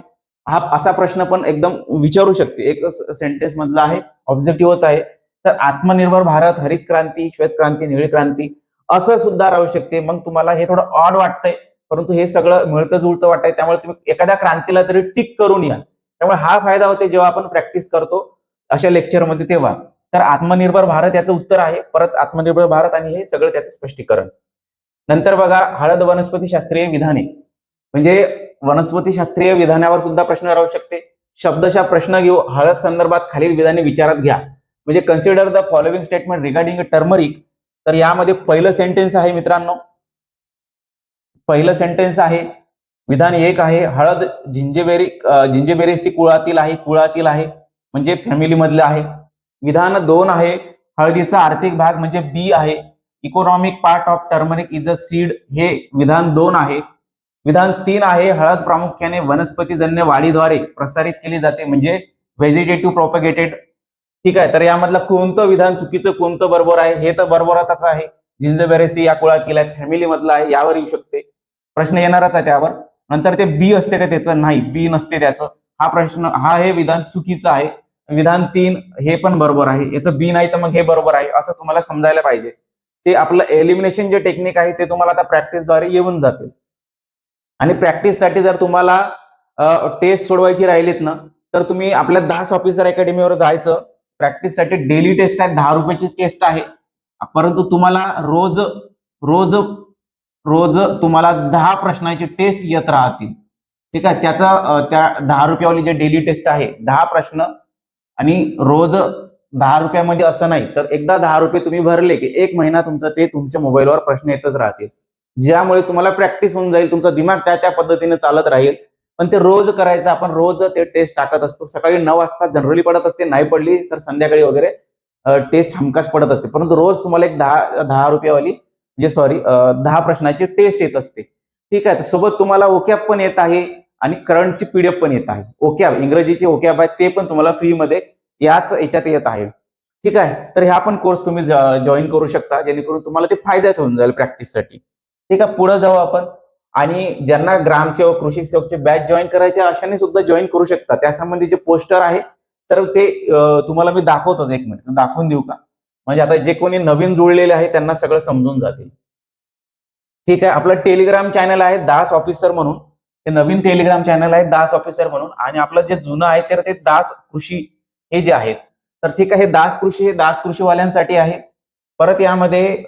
हा. असा प्रश्न पण एकदम विचारू शकते, एकच सेंटेन्स मधला आहे, ऑब्जेक्टिव्हच आहे. तर आत्मनिर्भर भारत, हरित क्रांती, श्वेत क्रांती, निळी क्रांती असं सुद्धा राहू शकते. मग तुम्हाला हे थोडं ऑड वाटतंय, परंतु हे सगळं मिळतं जुळतं वाटतंय, त्यामुळे तुम्ही एखाद्या क्रांतीला तरी टिक करून या. त्यामुळे हा फायदा होते जेव्हा आपण प्रॅक्टिस करतो अशा लेक्चरमध्ये तेव्हा. तर आत्मनिर्भर भारत याचं उत्तर आहे. परत आत्मनिर्भर भारत आणि हे सगळं त्याचं स्पष्टीकरण. नंतर बघा, हळद वनस्पती शास्त्रीय विधाने, म्हणजे वनस्पती शास्त्रीय विधानावर सुद्धा प्रश्न राहू शकते. शब्दशः प्रश्न घेऊ, हळद संदर्भात खालील विधाने विचारात घ्या. म्हणजे consider the following statement regarding turmeric. तर यामध्ये पहिलं सेंटेन्स आहे मित्रांनो, पहिलं सेंटेन्स आहे, विधान 1 आहे, हळद जिंजेबेरेसी कुळातील आहे म्हणजे फॅमिली मधलं आहे. विधान 2 आहे, हळदीचा आर्थिक भाग म्हणजे बी आहे. Economic part of turmeric is a seed, हे विधान 2 आहे. विधान 3 आहे, हळद प्रामुख्याने वनस्पतीजन्य वाढीद्वारे प्रसारित केली जाते म्हणजे व्हेजिटेटिव्ह प्रोपगेटेड. ठीक आहे. तर यामधलं कोणतं विधान चुकीचं, कोणतं बरोबर आहे? हे तर बरोबरच आहे. जिंजबेरेसी या कुळातील आहे, फॅमिली मधला आहे, यावर येऊ शकते प्रश्न, येणारच आहे त्यावर. नंतर ते बी असते का त्याचं? नाही, बी नसते त्याचं. हा प्रश्न, हे विधान चुकीचं आहे. विधान 3 हे पण बरोबर आहे, याचं बी नाही तर मग हे बरोबर आहे, असं तुम्हाला समजायला पाहिजे. ते आपलं एलिमिनेशन जे टेक्निक आहे ते तुम्हाला आता प्रॅक्टिसद्वारे येऊन जाते. आणि प्रॅक्टिससाठी जर तुम्हाला टेस्ट सोडवायची राहिलीत ना, तर तुम्ही आपल्या दास ऑफिसर अकॅडमीवर जायचं. प्रॅक्टिससाठी डेली टेस्ट आहे, 10 रुपयाची टेस्ट आहे. परंतु तुम्हाला रोज रोज रोज तुम्हाला 10 प्रश्नाची टेस्ट येत राहतील. ठीक आहे. त्या 10 रुपयावाली जे डेली टेस्ट आहे, 10 प्रश्न, आणि रोज 10 रुपयामध्ये असं नाही, तर एकदा 10 रुपये तुम्ही भरले की 1 महिना तुमचं ते तुमच्या मोबाईलवर प्रश्न येतच राहतील, ज्यामुळे तुम्हाला प्रॅक्टिस होऊन जाईल. तुमचा दिमाग त्या पद्धतीने चालत राहील. पण ते रोज करायचं. आपण रोज ते टेस्ट टाकत असतो. सकाळी 9 वाजता जनरली पडत असते, नाही पडली तर संध्याकाळी वगैरे टेस्ट हमखास पडत असते. परंतु रोज तुम्हाला एक 10 रुपयावाली, म्हणजे सॉरी 10 प्रश्नाची टेस्ट येत असते. ठीक आहे. सोबत तुम्हाला ओकॅप पण येत आहे आणि करंटची पीडीएफ पण येत आहे. ओकॅप, इंग्रजीचे ओकॅप आहेत, ते पण तुम्हाला फ्रीमध्ये याच याच्यात येत आहे. ठीक आहे. तर ह्या पण कोर्स तुम्ही जॉईन करू शकता, जेणेकरून तुम्हाला ते फायद्याच होऊन जाईल प्रॅक्टिससाठी. ठीक आहे. पुढे जाऊ आपण. आणि ज्यांना ग्रामसेवक, कृषी सेवकचे बॅच जॉईन करायचे अशाने सुद्धा जॉईन करू शकता. त्यासंबंधीचे पोस्टर आहे, तर ते तुम्हाला मी दाखवतो. 1 मिनिट दाखवून देऊ का? म्हणजे आता जे कोणी नवीन जुळलेले आहे त्यांना सगळं समजून जातील. ठीक आहे. आपलं टेलिग्राम चॅनल आहे दास ऑफिसर म्हणून, हे नवीन टेलिग्राम चॅनल आहे दास ऑफिसर म्हणून. आणि आपलं जे जुनं आहे तर ते दास कृषी हे जे आहेत. तर ठीक आहे, हे दास कृषीवाल्यांसाठी आहे. परत यामध्ये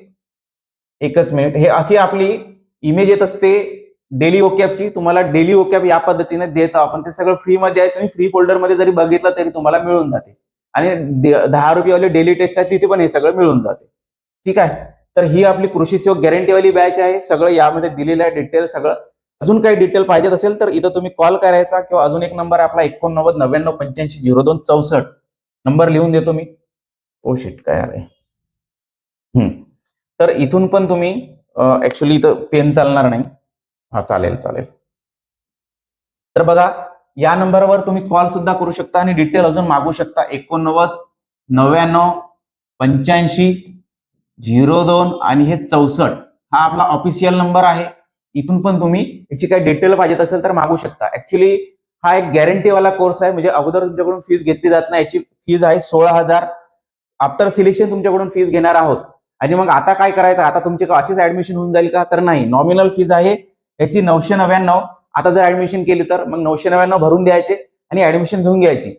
एकच मिनिट, हे अशी आपली इमेज येत असते डेली ओकॅपची. तुम्हाला डेली ओकॅप या पद्धतीने देतो आपण, ते सगळं फ्रीमध्ये आहे. तुम्ही फ्री फोल्डर मध्ये जरी बघितलं तरी तुम्हाला मिळून जाते. आणि 10 रुपयेवाली डेली टेस्ट आहे, तिथे पण हे सगळं मिळून जाते. ठीक आहे. तर ही आपली कृषी सेवक गॅरंटीवाली बॅच आहे. सगळं यामध्ये दिलेलं आहे डिटेल सगळं. अजून काही डिटेल पाहिजेत असेल तर इथं तुम्ही कॉल करायचा, किंवा अजून एक नंबर आपला 89 99 85 02 64 नंबर लिहून देतो मी. ओ शिट, काय आलंय. तर इथून पण तुम्ही ऍक्च्युली इथं पेन चालणार नाही. हा, चालेल. तर बघा, या नंबरवर तुम्ही कॉल सुद्धा करू शकता आणि डिटेल अजून मागू शकता. 89 99 85 02 आणि हे 64 हा आपला ऑफिशियल नंबर आहे. इथून पण तुम्ही याची काही डिटेल पाहिजे असेल तर मागू शकता. ऍक्च्युली हा एक गॅरंटीवाला कोर्स आहे, म्हणजे अगोदर तुमच्याकडून फीस घेतली जात नाही. याची फीज आहे 16,000. आफ्टर सिलेक्शन तुमच्याकडून फीस घेणार आहोत. आणि मग आता काय करायचं, आता तुमची अशीच ऍडमिशन होऊन जाईल का, तर नाही. नॉमिनल फीज आहे याची 999. आता जर ऍडमिशन केली तर मग 999 भरून द्यायचे आणि ऍडमिशन घेऊन घ्यायची.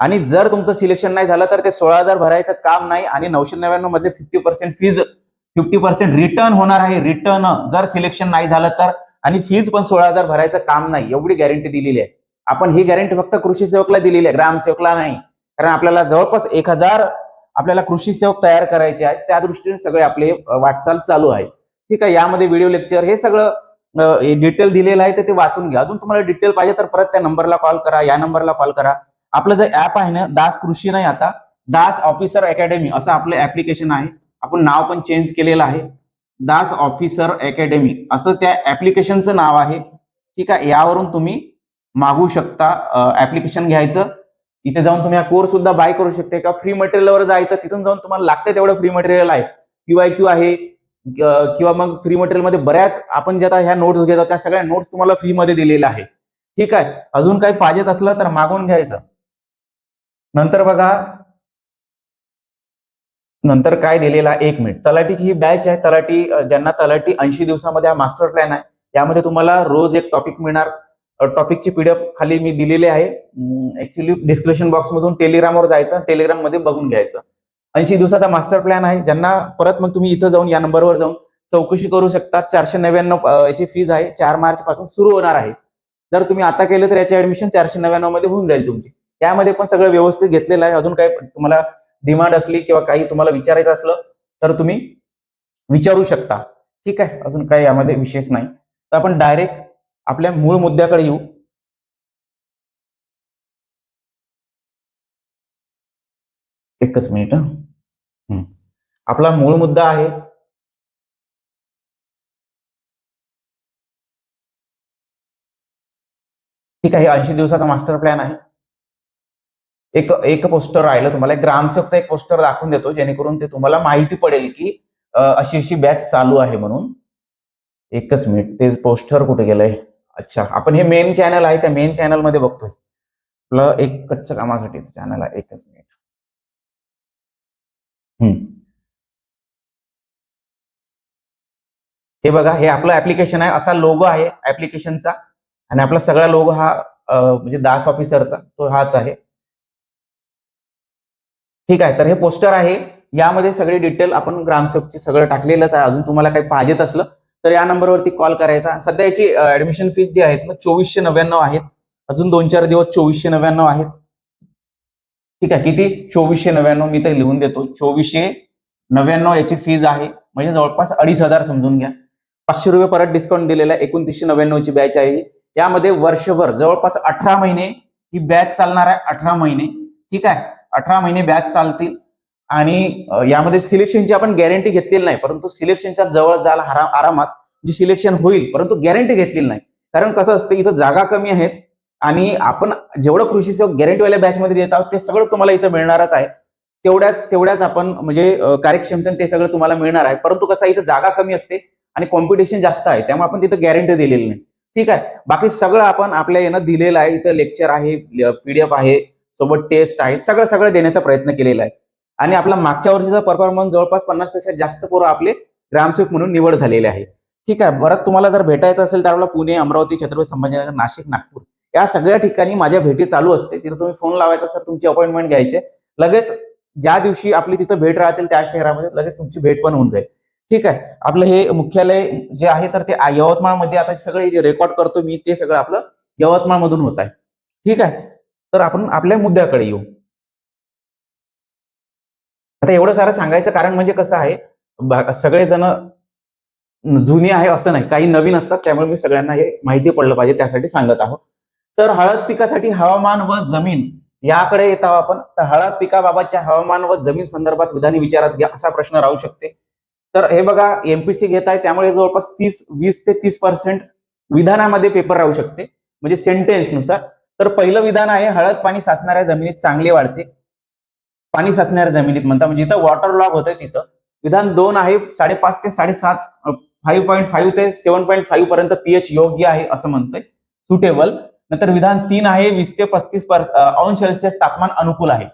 आणि जर तुमचं सिलेक्शन नाही झालं तर ते 16,000 भरायचं काम नाही. आणि 999 मध्ये 50% फीज 50% रिटर्न होणार आहे. रिटर्न जर सिलेक्शन नाही झालं तर. आणि फीज पण 16,000 भरायचं काम नाही, एवढी गॅरंटी दिलेली आहे. आपण ही गॅरंटी फक्त कृषी सेवकला दिलेली आहे, ग्रामसेवकला नाही. कारण आपल्याला जवळपास 1,000 आपल्याला कृषी सेवक तयार करायचे आहेत. त्या दृष्टीने सगळे आपले वाटचाल चालू आहे. ठीक आहे. यामध्ये व्हिडिओ लेक्चर हे सगळं डिटेल दिलेलं आहे, तर ते वाचून घ्या. अजून तुम्हाला डिटेल पाहिजे तर परत त्या नंबरला कॉल करा, या नंबरला कॉल करा. आपलं जे ऍप आहे ना, दास कृषी नाही, आता दास ऑफिसर अकॅडमी असं आपलं ऍप्लिकेशन आहे. आपण नाव पण चेंज केलेलं आहे. दास ऑफिसर अकॅडमी असं त्या ऍप्लिकेशनचं नाव आहे. ठीक आहे. यावरून तुम्ही मागू शकता. ऍप्लिकेशन घ्यायचं, इथे जाऊन तुम्ही हा कोर्स सुद्धा बाय करू शकता. किंवा फ्री मटेरियलवर जायचं, तिथून जाऊन तुम्हाला लागते तेवढं फ्री मटेरियल आहे. QIQ आहे, किंवा मग फ्री मटेरियल मध्ये बऱ्याच आपण जे आता ह्या नोट्स घेतो त्या सगळ्या नोट्स तुम्हाला फ्री मध्ये दिलेल्या आहे. ठीक आहे. अजून काही पाहिजेत असलं तर मागून घ्यायचं. नंतर बघा, नंतर काय दिलेला, 1 मिनिट. तलाठीची ही बॅच आहे. ज्यांना तलाठी 80 दिवसामध्ये हा मास्टर प्लॅन आहे. यामध्ये तुम्हाला रोज एक टॉपिक मिळणार. टॉपिकची PDF खाली मी दिलेली आहे. ऍक्च्युली डिस्क्रिप्शन बॉक्स मधून टेलिग्रामवर जायचं, टेलिग्राम मध्ये बघून घ्यायचं. 80 दिवसाचा मास्टर प्लॅन आहे. ज्यांना परत मग तुम्ही इथं जाऊन या नंबरवर जाऊन चौकशी करू शकता. 499 याची फीज आहे. 4 मार्च पासून सुरू होणार आहे. जर तुम्ही आता केलं तर याची ऍडमिशन 499 मध्ये होऊन जाईल तुमची. त्यामध्ये पण सगळं व्यवस्थित घेतलेलं आहे. अजून काय तुम्हाला डिमांड असली किंवा काही तुम्हाला विचारायचं असलं तर तुम्ही विचारू शकता. ठीक आहे. अजून काही यामध्ये विशेष नाही. तर आपण डायरेक्ट आपल्या मूळ मुद्द्याकडे येऊ. एकच मिनिट. आपला मूळ मुद्दा आहे ठीक आहे. 80 दिवसाचा मास्टर प्लॅन आहे. एक पोस्टर राहिलं तुम्हाला, ग्रामसेवकचा एक पोस्टर दाखवून देतो, जेणेकरून ते तुम्हाला माहिती पडेल की अशी अशी बॅच चालू आहे म्हणून. एकच मिनिट, ते पोस्टर कुठे गेलंय. अच्छा, आपण हे मेन चॅनल आहे, त्या मेन चॅनल मध्ये बघतोय. आपलं एक कच्च्या कामासाठी चॅनल आहे. एकच मिनिट. हे बघा, हे आपलं ऍप्लिकेशन आहे. असा लोगो आहे ऍप्लिकेशनचा. आणि आपला सगळा लोगो हा म्हणजे दास ऑफिसरचा तो हाच आहे. ठीक आहे. तर हे पोस्टर आहे. यामध्ये सगळे डिटेल आपण ग्रामसेवकची सगळं टाकलेलंच आहे. अजून तुम्हाला काही पाहिजेत असलं तर या नंबरवरती कॉल करायचा. सध्या याची ऍडमिशन फीज जी आहेत ना 2499 आहेत. अजून 2-4 दिवस 2499 आहेत. ठीक आहे. किती? 2499. मी ते लिहून देतो. 2499 याची फीज आहे. म्हणजे जवळपास 2,500 समजून घ्या. 500 रुपये परत डिस्काउंट दिलेला आहे. 2999 ची बॅच आहे. यामध्ये वर्षभर जवळपास 18 महिने ही बॅच चालणार आहे. 18 महिने. ठीक आहे. 18 महिने बॅच चालतील. आणि यामध्ये सिलेक्शनची आपण गॅरंटी घेतलेली नाही, परंतु सिलेक्शनच्या जवळ जायला आरामात जी सिलेक्शन होईल, परंतु गॅरंटी घेतलेली नाही. कारण कसं असतं, इथं जागा कमी आहेत आणि आपण जेवढं कृषी सेवक गॅरंटीवाल्या बॅच मध्ये देत आहोत ते सगळं तुम्हाला इथं मिळणारच आहे. तेवढ्याच आपण म्हणजे कार्यक्षमतेने ते सगळं तुम्हाला मिळणार आहे. परंतु कसं इथं जागा कमी असते आणि कॉम्पिटिशन जास्त आहे, त्यामुळे आपण तिथं गॅरंटी दिलेली नाही. ठीक आहे. बाकी सगळं आपण आपल्या यानं दिलेलं आहे. इथं लेक्चर आहे, PDF आहे, सोबत टेस्ट आहे, सगळं देण्याचा प्रयत्न केलेला आहे. आणि आपला मागच्या वर्षीचा परफॉर्मन्स जवळपास 50 पेक्षा जास्त पोरं आपले ग्रामसेवक म्हणून निवड झालेले आहे. ठीक आहे. परत तुम्हाला जर भेटायचं असेल तर आपला पुणे, अमरावती, छत्रपती संभाजीनगर, नाशिक, नागपूर या सगळ्या ठिकाणी माझ्या भेटी चालू असते. तिथे तुम्ही फोन लावायचा सर, तुमची अपॉइंटमेंट घ्यायचे. लगेच ज्या दिवशी आपली तिथं भेट राहतील त्या शहरामध्ये लगेच तुमची भेट पण होऊन जाईल. ठीक आहे. आपलं हे मुख्यालय जे आहे तर ते यवतमाळमध्ये, आता सगळे जे रेकॉर्ड करतो मी ते सगळं आपलं यवतमाळ मधून होत आहे. ठीक आहे. तर आपण आपल्या मुद्द्याकडे येऊ. आता एवढं सारं सांगायचं कारण म्हणजे कसं आहे, सगळेजण जुनी आहे असं नाही, काही नवीन असतात, त्यामुळे मी सगळ्यांना हे माहिती पडलं पाहिजे त्यासाठी सांगत आहोत. तर हळद पिकासाठी हवामान व जमीन याकडे येत आहोत आपण. तर हळद पिकाबाबतच्या हवामान व जमीन संदर्भात विधाने विचारात घ्या असा प्रश्न राहू शकते. तर हे बघा, MPC घेत आहे त्यामुळे जवळपास 20 ते 30% विधानामध्ये पेपर राहू शकते, म्हणजे सेंटेन्स नुसार. तर पहिलं विधान आहे, हळद पाणी साचणाऱ्या जमिनीत चांगली वाढते. पाणी साचणाऱ्या जमिनीत म्हणता म्हणजे जिथं वॉटर लॉग होतं तिथं विधान 2 आहे 5.5 ते 7.5, 5.5 ते 7.5 पर्यंत पीएच योग्य आहे असं म्हणतंय, सुटेबल. नंतर विधान 3 आहे 20 ते 35 अंश सेल्सिअस तापमान अनुकूल आहे.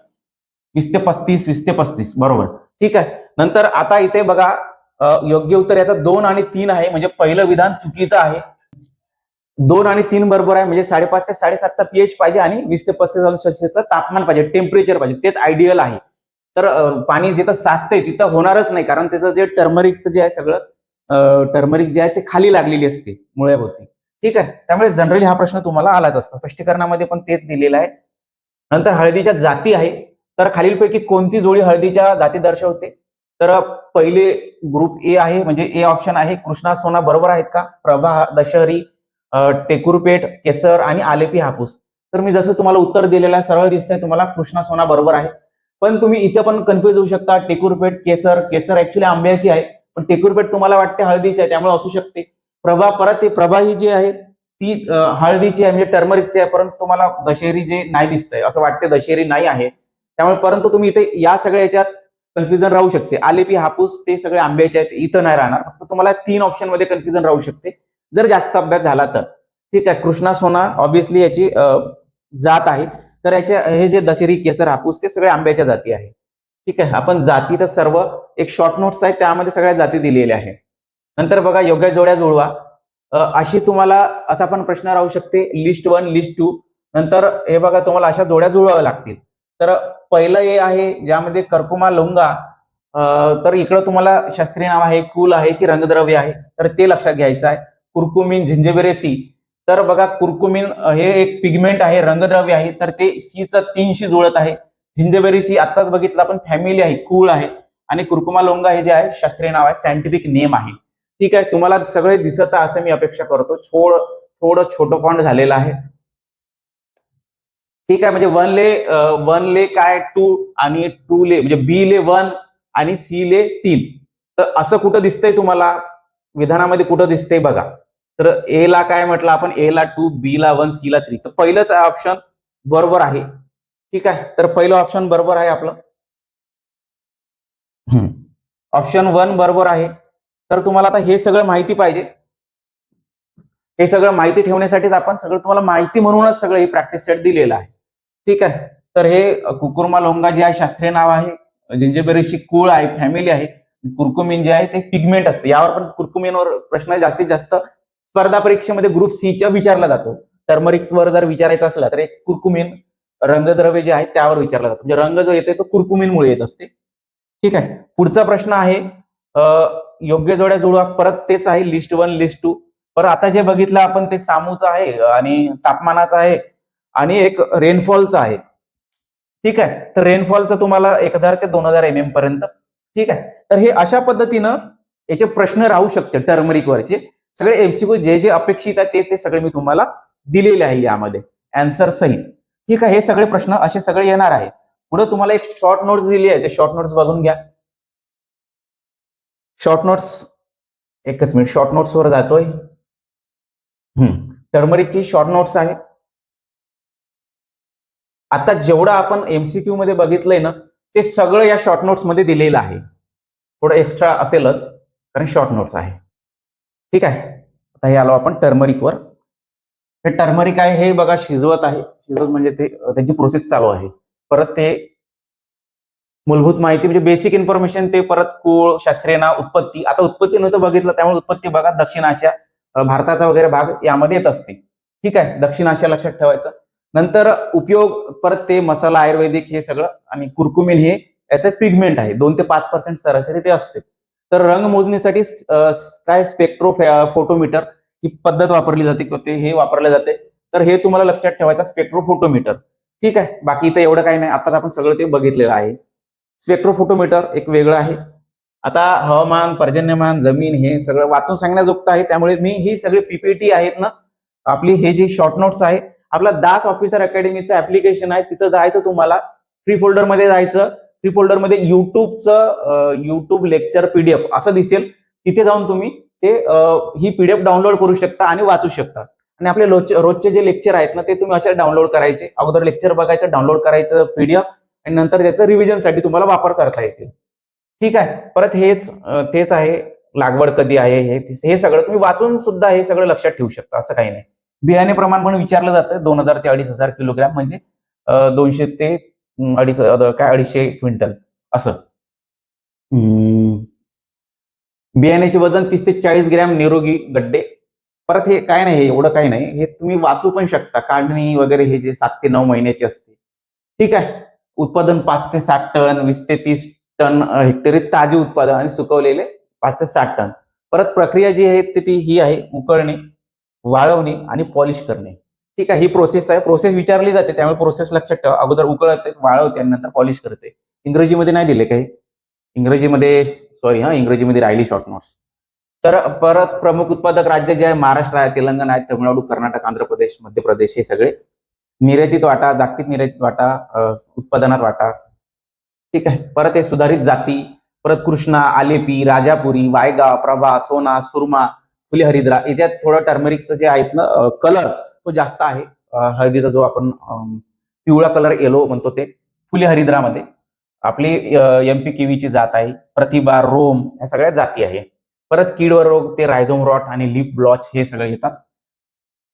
20 ते 35, 20 ते 35 बरोबर. ठीक आहे. नंतर आता इथे बघा योग्य उत्तर याचा 2 आणि 3 आहे, म्हणजे पहिलं विधान चुकीचं आहे. 2 आणि 3 बरोबर आहे, म्हणजे 5.5 ते 7.5चा पीएच पाहिजे आणि 20 ते 35 अंश सेल्सिअसचं तापमान पाहिजे, टेम्परेचर पाहिजे, तेच आयडियल आहे. तर पाणी जिथं साचतंय तिथं होणारच नाही, कारण त्याचं जे टर्मरिकचं जे आहे सगळं टर्मरिक जे आहे ते खाली लागलेली असते मुळ्याभोवती. ठीक आहे. त्यामुळे जनरली हा प्रश्न तुम्हाला आलाच असता. स्पष्टीकरणामध्ये पण तेच दिलेलं आहे. नंतर हळदीच्या जाती आहे. तर खालीलपैकी कोणती जोडी हळदीच्या जाती दर्शवते? तर पहिले ग्रुप ए आहे, म्हणजे ए ऑप्शन आहे कृष्णा सोना, बरोबर आहेत का? प्रभा, दशहरी, टेकुरपेट, केसर आणि आलेपी हापूस. तर मी जसं तुम्हाला उत्तर दिलेलं आहे सरळ दिसतंय तुम्हाला, कृष्णा सोना बरोबर आहे. पण तुम्ही इथे पण कन्फ्युज होऊ शकता. टेकुरपेट, केसर. केसर ऍक्च्युली आंब्याची आहे, पण टेकुरपेट तुम्हाला वाटते हळदीची आहे, त्यामुळे असू शकते. प्रभा, परत प्रभा ही जी आहे ती हळदीची आहे, म्हणजे टर्मरिकची आहे, परंतु तुम्हाला दशेरी जे नाही दिसतंय असं वाटते, दशेरी नाही आहे. त्यामुळे परंतु तुम्ही इथे या सगळ्या याच्यात कन्फ्युजन राहू शकते. आलेपी, हापूस ते सगळे आंब्याचे आहेत, इथं नाही राहणार. फक्त तुम्हाला 3 ऑप्शन मध्ये कन्फ्युजन राहू शकते जर जास्त अभ्यास झाला तर. ठीक आहे. कृष्णा सोना ऑब्व्हियसली याची जात आहे. तर याचे हे जे दशेरी, केसर, हापूस ते सगळे आंब्याच्या जाती आहे. ठीक आहे. आपण जातीचं सर्व एक शॉर्ट नोट्स आहे, त्यामध्ये सगळ्या जाती दिलेल्या आहे. नंतर बघा योग्य जोड्या जुळवा. अशी तुम्हाला असा पण प्रश्न राहू शकते, लिस्ट 1, लिस्ट 2. नंतर हे बघा तुम्हाला अशा जोड्या जुळवाव्या लागतील. तर पहिलं हे आहे ज्यामध्ये कर्कुमा लोंगा, तर इकडं तुम्हाला शास्त्रीय नाव आहे, कूल आहे की रंगद्रव्य आहे, तर ते लक्षात घ्यायचं आहे. कुर्कुमिन, झिंजेबेरेसी. तर बघा कुर्कुमिन हे एक पिगमेंट आहे, रंगद्रव्य आहे, तर ते सीचं 3शी जुळत आहे. झिंजेबेरेसी आत्ताच बघितलं आपण, फॅमिली आहे, कूळ आहे. आणि कुर्कुमा लोंगा हे जे आहे शास्त्रीय नाव आहे, सायंटिफिक नेम आहे. ठीक आहे. तुम्हाला सगळे दिसत आहे असं मी अपेक्षा करतो. थोडं छोटं फॉन्ट झालेलं आहे. ठीक आहे. म्हणजे वन ले काय 2 आणि 2 ले म्हणजे बी ले 1 आणि सी ले 3. तर असं कुठं दिसतंय तुम्हाला विधानामध्ये, कुठं दिसतंय बघा. तर ए ला काय म्हटलं आपण, ए ला 2, बी ला 1, सी ला 3. तर पहिलंच ऑप्शन बरोबर आहे. ठीक आहे. तर पहिलं ऑप्शन बरोबर आहे आपलं. ऑप्शन 1 बरोबर आहे. तर तुम्हाला आता हे सगळं माहिती पाहिजे. हे सगळं माहिती ठेवण्यासाठीच आपण सगळं तुम्हाला माहिती म्हणूनच सगळं हे प्रॅक्टिस सेट दिलेलं आहे. ठीक आहे. तर हे कुकुरमा लोंगा जे आहे शास्त्रीय नाव आहे, जिंजेबेरेसी कूळ आहे, फॅमिली आहे. कुर्कुमिन जे आहे ते पिगमेंट असते. यावर पण कुर्कुमिनवर प्रश्न जास्तीत जास्त स्पर्धा परीक्षेमध्ये ग्रुप सीच्या विचारला जातो. टर्मरिक वर जर विचारायचं असलं तर एक कुर्कुमिन रंगद्रव्य जे आहे त्यावर विचारला जातो. म्हणजे रंग जो येतो तो कुर्कुमिनमुळे येत असते. ठीक आहे. पुढचा प्रश्न आहे योग्य जोड्या जुळवा. परत तेच आहे लिस्ट 1, लिस्ट 2. पर आता जे बघितलं आपण ते सामूचं आहे आणि तापमानाचं आहे आणि एक रेनफॉलचं आहे. ठीक आहे. तर रेनफॉलचं तुम्हाला 1000 ते 2000 mm पर्यंत. ठीक आहे. तर हे अशा पद्धतीनं याचे प्रश्न राहू शकते टर्मरिक वरचे. सगळे एमसीक्यू जे जे अपेक्षित आहे ते सगळे मी तुम्हाला दिलेले आहे यामध्ये आन्सर सहित. ठीक आहे. हे सगळे प्रश्न असे सगळे येणार आहे. पुढे तुम्हाला एक शॉर्ट नोट्स दिली आहे, ते शॉर्ट नोट्स बघून घ्या. शॉर्ट नोट्स, एकच मिनिट, शॉर्ट नोट्स वर जातोय. टर्मरिकची शॉर्ट नोट्स आहे. आता जेवढं आपण एमसीक्यू मध्ये बघितलंय ना ते सगळं या शॉर्ट नोट्स मध्ये दिलेलं आहे. थोडं एक्स्ट्रा असेलच कारण शॉर्ट नोट्स आहे. ठीक आहे. आता हे आलो आपण टर्मरिकवर. हे टर्मरिक आहे, हे बघा शिजवत आहे. शिजवत म्हणजे ते त्याची प्रोसेस चालू आहे. परत ते मूलभूत माहिती म्हणजे बेसिक इन्फॉर्मेशन, ते परत कूळ, शास्त्रीय नाव, उत्पत्ती. आता उत्पत्ती नव्हतं बघितलं त्यामुळे उत्पत्ती बघा दक्षिण आशिया, भारताचा वगैरे भाग यामध्ये येत असते. ठीक आहे. दक्षिण आशिया लक्षात ठेवायचं. नंतर उपयोग, परत ते मसाला, आयुर्वेदिक हे सगळं, आणि कुर्कुमिन हे याचं पिगमेंट आहे. 2 ते 5% सरासरी ते असते. तर रंग मोजणीसाठी काय स्पेक्ट्रो फोटोमीटर ही पद्धत वापरली जाते किंवा ते हे वापरले जाते. तर हे तुम्हाला लक्षात ठेवायचं, स्पेक्ट्रोफोटोमीटर. ठीक आहे. बाकी इथं एवढं काही नाही, आताच आपण सगळं ते बघितलेलं आहे. स्पेक्ट्रोफोटोमीटर एक वेगळं आहे. आता हवामान, पर्जन्यमान, जमीन हे सगळं वाचून सांगण्याजोगत आहे. त्यामुळे मी ही सगळी पीपीटी आहेत ना आपली, हे जे शॉर्ट नोट्स आहे, आपला दास ऑफिसर अकॅडमीचं ऍप्लिकेशन आहे, तिथं जायचं तुम्हाला, फ्री फोल्डर मध्ये जायचं. फ्री फोल्डर मध्ये युट्यूब लेक्चर पीडीएफ असं दिसेल, तिथे जाऊन तुम्ही ते ही पीडीएफ डाउनलोड करू शकता आणि वाचू शकता. आणि आपले रोजचे जे लेक्चर आहेत ना ते तुम्ही असे डाउनलोड करायचे. अगोदर लेक्चर बघायचं, डाउनलोड करायचं पीडीएफ, आणि नंतर त्याचं रिव्हिजनसाठी तुम्हाला वापर करता येतील. ठीक आहे. परत तेच आहे, लागवड कधी आहे हे सगळं तुम्ही वाचून सुद्धा हे सगळं लक्षात ठेवू शकता, असं काही नाही. बियाणे प्रमाण पण विचारलं जातं 2000 ते 2500 किलोग्राम, म्हणजे 200 ते 250 क्विंटल असं. बियाण्याचे वजन 30 ते 40 ग्रॅम निरोगी गड्डे. परत हे काय नाही, एवढं काही नाही, हे तुम्ही वाचू पण शकता. काढणी वगैरे हे जे 7 ते 9 महिन्याची असते, ठीक आहे. उत्पादन 5 ते 7 टन, 20 ते 30 टन हेक्टरी ताजे उत्पादन, आणि सुकवलेले 5 ते 7 टन. परत प्रक्रिया जी आहे ती ही आहे, उकळणे, वाळवणे आणि पॉलिश करणे. ठीक आहे, ही प्रोसेस आहे. प्रोसेस विचारली जाते, त्यामुळे प्रोसेस लक्षात ठेवा. अगोदर उकळते, वाळवते आणि नंतर पॉलिश करते. इंग्रजीमध्ये नाही दिले काही. इंग्रजीमध्ये सॉरी इंग्रजीमध्ये राहिली शॉर्ट नोट्स. तर परत प्रमुख उत्पादक राज्य जे आहे, महाराष्ट्र आहे, तेलंगणा आहे, तामिळनाडू, कर्नाटक, आंध्र प्रदेश, मध्य प्रदेश, हे सगळे. निर्यातीत वाटा, जागतिक निर्यातीत वाटा, उत्पादनात वाटा. ठीक आहे. परत हे सुधारित जाती, परत कृष्णा, आलेपी, राजापुरी, वायगा, प्रभा, सोना, सुरमा, फुले हरिद्रा. याच्यात थोडं टर्मरिकचं जे आहेत ना कलर, तो जास्त आहे. हळदीचा जो आपण पिवळा कलर येलो म्हणतो, ते फुले हरिद्रामध्ये आपली एमपी केवीची जात आहे. प्रतिभा, रोम, या सगळ्या जाती आहे. परत कीड व रोग, ते रायझोम रॉट आणि लिप ब्लॉच, हे सगळे येतात.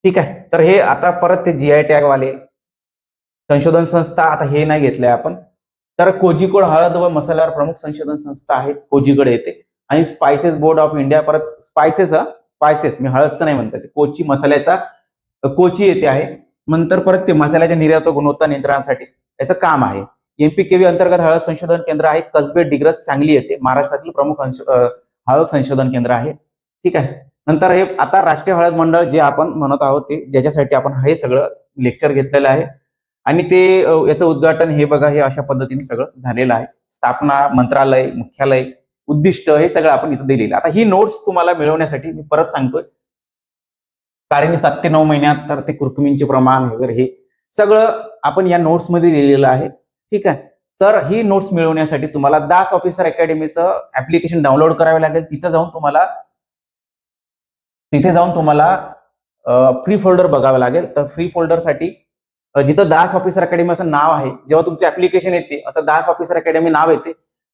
ठीक आहे. तर हे आता परत ते जीआय टॅग वाले संशोधन संस्था, आता हे नाही घेतलंय आपण. तर कोझिकोड हळद व मसाल्यावर प्रमुख संशोधन संस्था आहे, कोझिकोड येते. आणि स्पायसेस बोर्ड ऑफ इंडिया, परत स्पायसेस मी हळदचं नाही म्हणतात, कोची मसाल्याचा कोची येथे आहे. नंतर परत ते मसाल्याच्या निर्यात व गुणवत्ता नियंत्रणासाठी याचं काम आहे. एमपीकेव्ही अंतर्गत हळद संशोधन केंद्र आहे, कसबे, डिग्रस, सांगली येथे महाराष्ट्रातील प्रमुख हळद संशोधन केंद्र आहे. ठीक आहे. नंतर हे आता राष्ट्रीय हळद मंडळ जे आपण म्हणत आहोत, ते ज्याच्यासाठी आपण हे सगळं लेक्चर घेतलेलं आहे. आणि ते याचं उद्घाटन हे बघा, हे अशा पद्धतीने सगळं झालेलं आहे. स्थापना, मंत्रालय, मुख्यालय, उद्दिष्ट, हे सगळं आपण इथं दिलेलं. आता ही नोट्स तुम्हाला मिळवण्यासाठी मी परत सांगतोय, कारण 7 ते 9 महिन्यात तर ते कुरकुमींचे प्रमाण वगैरे हे सगळं आपण या नोट्स मध्ये दिलेलं आहे. ठीक आहे. तर ही नोट्स मिळवण्यासाठी तुम्हाला दास ऑफिसर अकॅडमीचं ऍप्लिकेशन डाउनलोड करावे लागेल. तिथे जाऊन तुम्हाला फ्री फोल्डर बघावं लागेल. तर फ्री फोल्डरसाठी जिथं दास ऑफिसर अकॅडमी असं नाव आहे, जेव्हा तुमचे ऍप्लिकेशन येते, असं दास ऑफिसर अकॅडमी नाव येते,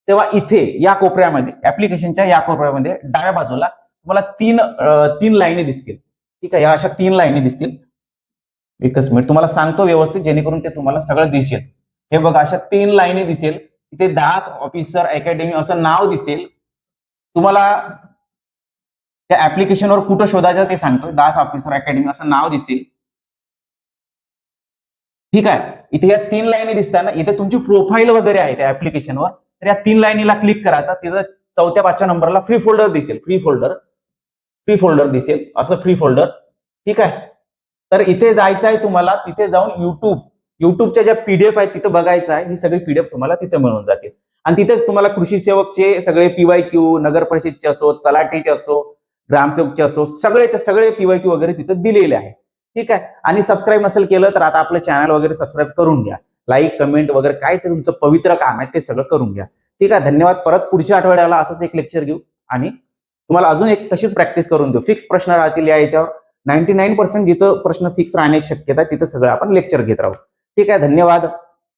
तेव्हा इथे या कोपऱ्यामध्ये, ऍप्लिकेशनच्या या कोपऱ्यामध्ये डाव्या बाजूला तुम्हाला तीन लाईनी दिसतील. ठीक आहे. या अशा 3 लाईनी दिसतील. एकच मिनिट, तुम्हाला सांगतो व्यवस्थित, जेणेकरून ते तुम्हाला सगळं दिसेल. हे बघा, अशा 3 लाईनी दिसेल. इथे दास ऑफिसर अकॅडमी असं नाव दिसेल. तुम्हाला त्या ऍप्लिकेशनवर कुठं शोधायचं ते सांगतोय. दास ऑफिसर अकॅडमी असं नाव दिसेल. ठीक आहे. इथे या 3 लाईनी दिसतात ना, इथे तुमची प्रोफाईल वगैरे आहे त्या ऍप्लिकेशनवर. तर या 3 लाईनीला क्लिक करायचा. तिथं 4थ्या-5व्या नंबरला फ्री फोल्डर दिसेल. फ्री फोल्डर दिसेल, असं फ्री फोल्डर. ठीक आहे. तर इथे जायचं आहे तुम्हाला. तिथे जाऊन युट्यूबच्या ज्या पीडीएफ आहेत तिथे बघायचं आहे. ही सगळी पीडीएफ तुम्हाला तिथे मिळून जातील. आणि तिथेच तुम्हाला कृषी सेवकचे सगळे पीवायक्यू, नगर परिषदचे असो, तलाठीचे असो, ग्रामसेवकचे असो, सगळे पीवायक्यू वगैरे तिथे दिलेले आहे. ठीक आहे. आणि सबस्क्राईब नसेल केलं तर आता आपलं चॅनल वगैरे सबस्क्राईब करून घ्या. लाईक, कमेंट वगैरे काय ते तुमचं पवित्र काम आहे ते सगळं करून घ्या. ठीक आहे. धन्यवाद. परत पुढच्या आठवड्याला असंच एक लेक्चर घेऊ आणि तुम्हाला अजून एक तशीच प्रॅक्टिस करून देऊ. फिक्स प्रश्न राहतील या याच्यावर. 99% जिथं प्रश्न फिक्स राहण्याची शक्यता आहे तिथं सगळं आपण लेक्चर घेत राहू. ठीक आहे. धन्यवाद.